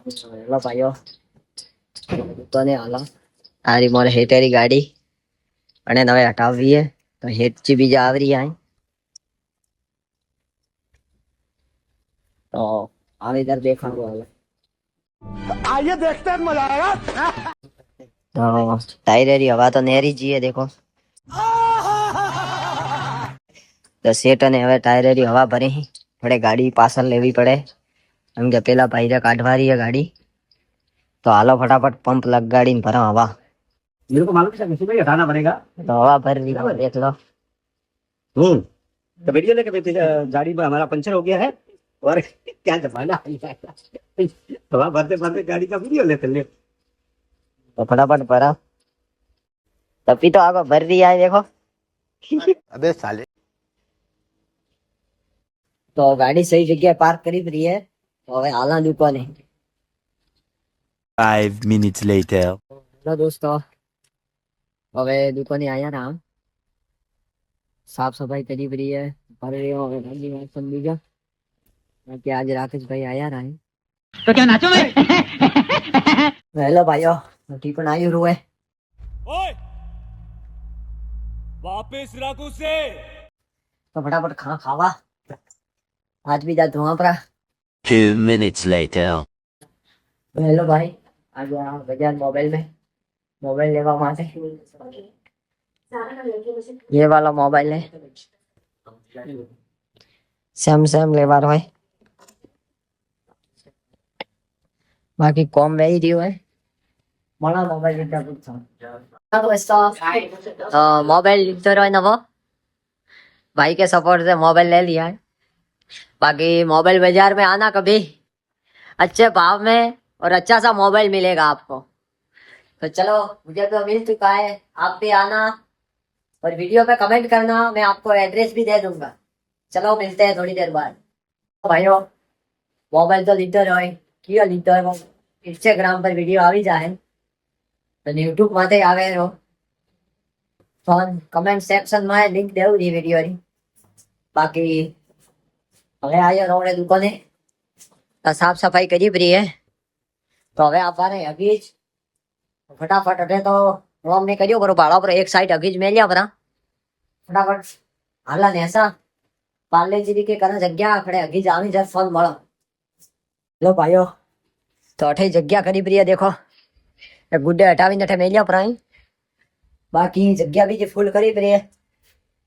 Hello भाइयों तो ने हालो आ रही मोरे हेटेरी गाड़ी अने नवे हटावी है तो हेट ची बीजा आवरी आई तो आवे इधर देखा वाला आइए देखते हैं मजा आएगा। तो टायर री हवा तो नेरी जी है देखो तो सेट ने हवे टायर री हवा भरे ही थोड़े गाड़ी पासल लेवी पड़े हम के पेला भाई रे काटवा रही है गाड़ी तो हालो फटाफट पंप लग गाड़ी भरा हवा मेरे को मालूम है किसी को हटाना पड़ेगा। तो हवा भर रही है देख लो तो वीडियो लेके गाड़ी में हमारा पंचर हो गया है और क्या जमाना हवा भरते भरते गाड़ी का वीडियो लेते ले। तो फटाफट भरा तभी तो आगे भर रही है देखो अबे साले तो गाड़ी सही जगह पार्क करी रही है तो हवे आला दुकाने 5 minutes later. हेलो दोस्तों हवे दुकाने आया ना साफ सफाई करी रही है भर रही हो हवे गाड़ी में समझीजा बाकी आज राकेश भाई आया रहा है तो क्या नाचो मैं हेलो भाइयों ठीक है आयु रुए ओए वापस राकू से तो फटाफट खावा आज भी जा धुआं पड़ा 2 minutes later. हेलो भाई आज बाजार मोबाइल में मोबाइल लेवा माटे ये वाला मोबाइल है सैमसंग लेवा रहा है बाकी कॉम वही रही है बड़ा मोबाइल लिखा कुछ मोबाइल लिखते रहो ना वो भाई के सपोर्ट से मोबाइल ले लिया है बाकी मोबाइल बाजार में आना कभी अच्छे भाव में और अच्छा सा मोबाइल मिलेगा आपको तो चलो मुझे तो मिल चुका है आप भी आना और वीडियो पे कमेंट करना मैं आपको एड्रेस भी दे दूंगा चलो मिलते हैं थोड़ी देर बाद तो भाइयों मोबाइल तो लीटर है क्यों लीटर वो इंस्टाग्राम पर वीडियो આવી જાય તો યુટ્યુબ માટે આવે રો ફોન કમેન્ટ સેક્શન માં લિંક દેવું દી વિડિયો ની બાકી હવે આયો રોડે દુકાને સાફ સફાઈ કરી પડી है तो હવે આપવાને હગીજ फटाफट अटे तो रोम ने करियो बरो भाड़ा पर एक साइड हगीज मेलिया परा फटाफट हाला नेसा पार्ले जी के करा जग्या खड़े हगीज आवी जर फोन मळो लो भाइयों तो अठे जग्या करी प्रिय देखो एक गुड्डे हटावी अठे मेलिया परा बाकी जग्या भी फूल करी प्रिय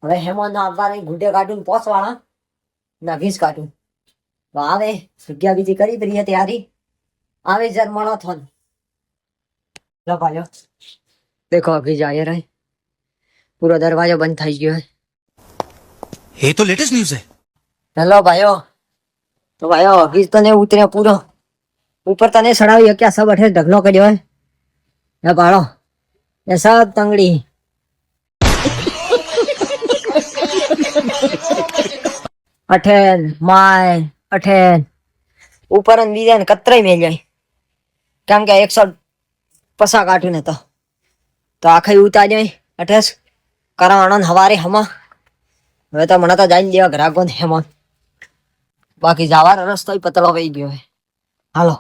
હવે હેમંત આવવા ગુડે કાઢું પોસવાળા ના ઘીસ કાઢું તો આવે જગ્યા બીજી કરી પ્રિય તૈયારી આવે જર મળો થોન लो भाइयों देखो अभी जा रहे पूरा दरवाजा बंद થઈ ગયો है ये तो लेटेस्ट न्यूज़ है हेलो भाइयों तो भाइयों अभी तो ने उतरे पूरो ऊपर तने सड़ावी क्या सब अठे ढगलो कर्यो है ये भाड़ो ये सब तंगड़ी अठेन माय अठेन ऊपर न बीजे न कतरे में जाए केम के 100 पसा काटू ने तो आखिर उतार जाए अठेस कराणन हवारे हमा હવે તો મને તો જાઈને દેવા ગ્રાહકો ને હેમન બાકી જવાનો રસ્તો પતલો વહી ગયો હે હાલો